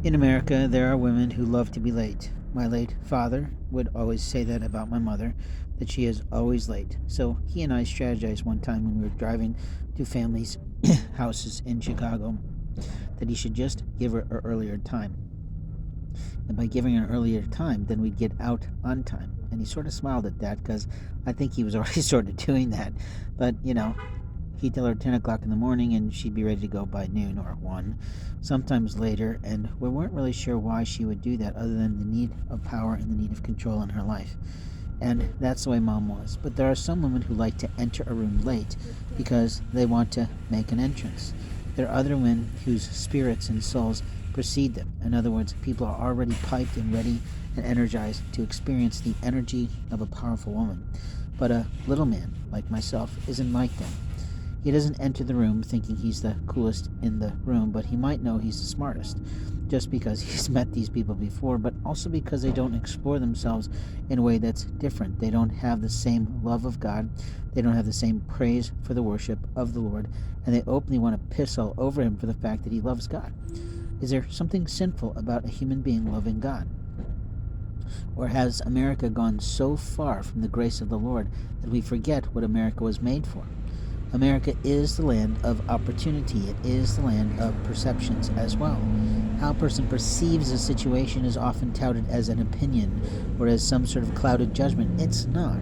In America, there are women who love to be late. My late father would always say that about my mother, that she is always late. So he and I strategized one time when we were driving to families' houses in Chicago that he should just give her an earlier time. And by giving her an earlier time, then we'd get out on time. And he sort of smiled at that because I think he was already sort of doing that. But, he'd tell her 10 o'clock in the morning and she'd be ready to go by noon or 1, sometimes later, and we weren't really sure why she would do that other than the need of power and the need of control in her life. And that's the way Mom was. But there are some women who like to enter a room late because they want to make an entrance. There are other women whose spirits and souls precede them. In other words, people are already piped and ready and energized to experience the energy of a powerful woman. But a little man, like myself, isn't like them. He doesn't enter the room thinking he's the coolest in the room, but he might know he's the smartest, just because he's met these people before, but also because they don't explore themselves in a way that's different. They don't have the same love of God, they don't have the same praise for the worship of the Lord, and they openly want to piss all over him for the fact that he loves God. Is there something sinful about a human being loving God? Or has America gone so far from the grace of the Lord that we forget what America was made for? America is the land of opportunity. It is the land of perceptions as well. How a person perceives a situation is often touted as an opinion or as some sort of clouded judgment. It's not.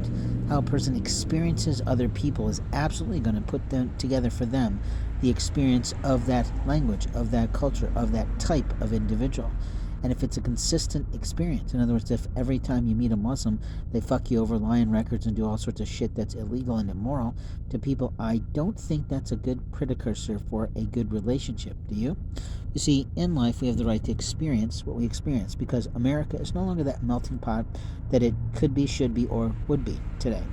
How a person experiences other people is absolutely going to put them together for them the experience of that language, of that culture, of that type of individual. And if it's a consistent experience, in other words, if every time you meet a Muslim, they fuck you over, lie on records, and do all sorts of shit that's illegal and immoral to people, I don't think that's a good precursor for a good relationship. Do you? You see, in life, we have the right to experience what we experience because America is no longer that melting pot that it could be, should be, or would be today.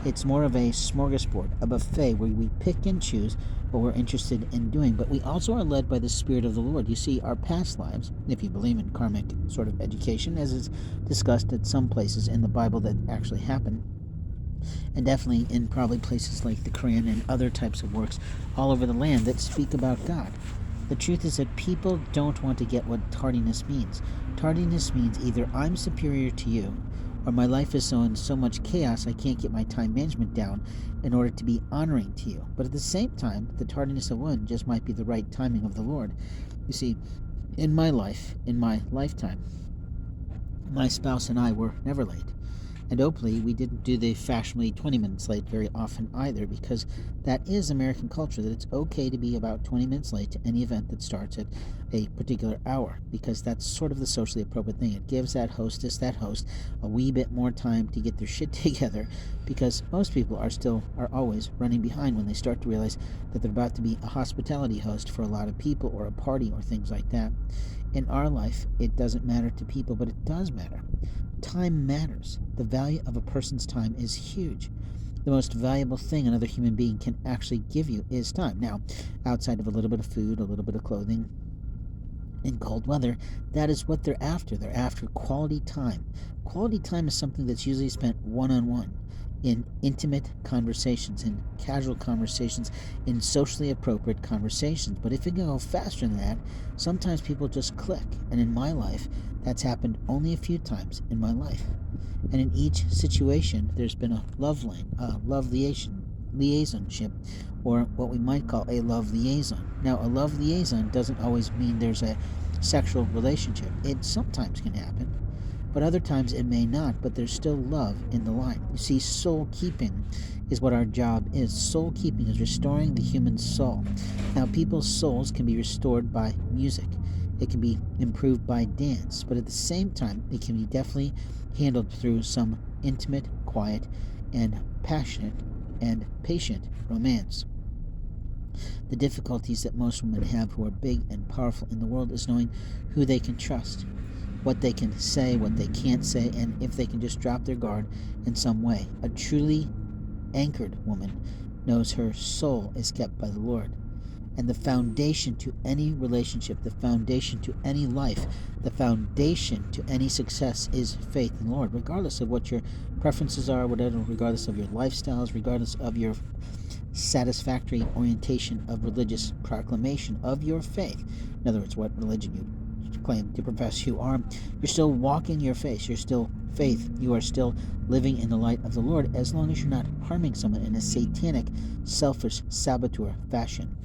It's more of a smorgasbord, a buffet where we pick and choose what we're interested in doing, but we also are led by the Spirit of the Lord. You see, our past lives, if you believe in karmic sort of education, as is discussed at some places in the Bible that actually happen, and definitely in probably places like the Quran and other types of works all over the land that speak about God. The truth is that people don't want to get what tardiness means. Tardiness means either I'm superior to you, or my life is in so much chaos I can't get my time management down in order to be honoring to you. But at the same time, the tardiness of one just might be the right timing of the Lord. You see, in my life, in my lifetime, my spouse and I were never late. And openly, we didn't do the fashionably 20 minutes late very often either, because that is American culture, that it's okay to be about 20 minutes late to any event that starts at a particular hour, because that's sort of the socially appropriate thing. It gives that host, a wee bit more time to get their shit together, because most people are always running behind when they start to realize that they're about to be a hospitality host for a lot of people or a party or things like that. In our life, it doesn't matter to people, but it does matter. Time matters. The value of a person's time is huge. The most valuable thing another human being can actually give you is time. Now, outside of a little bit of food, a little bit of clothing, in cold weather, that is what they're after. They're after quality time. Quality time is something that's usually spent one-on-one, in intimate conversations, in casual conversations, in socially appropriate conversations. But if it can go faster than that, sometimes people just click. And in my life, that's happened only a few times in my life. And in each situation, there's been a love liaisonship, or what we might call a love liaison. Now, a love liaison doesn't always mean there's a sexual relationship. It sometimes can happen, but other times it may not, but there's still love in the line. You see, soul keeping is what our job is. Soul keeping is restoring the human soul. Now, people's souls can be restored by music. It can be improved by dance, but at the same time, it can be definitely handled through some intimate, quiet, and passionate and patient romance. The difficulties that most women have who are big and powerful in the world is knowing who they can trust, what they can say, what they can't say, and if they can just drop their guard in some way. A truly anchored woman knows her soul is kept by the Lord. And the foundation to any relationship, the foundation to any life, the foundation to any success is faith in the Lord, regardless of what your preferences are, regardless of your lifestyles, regardless of your satisfactory orientation of religious proclamation of your faith. In other words, what religion you claim to profess you are. You're still walking your faith. You're still faith. You are still living in the light of the Lord as long as you're not harming someone in a satanic, selfish, saboteur fashion.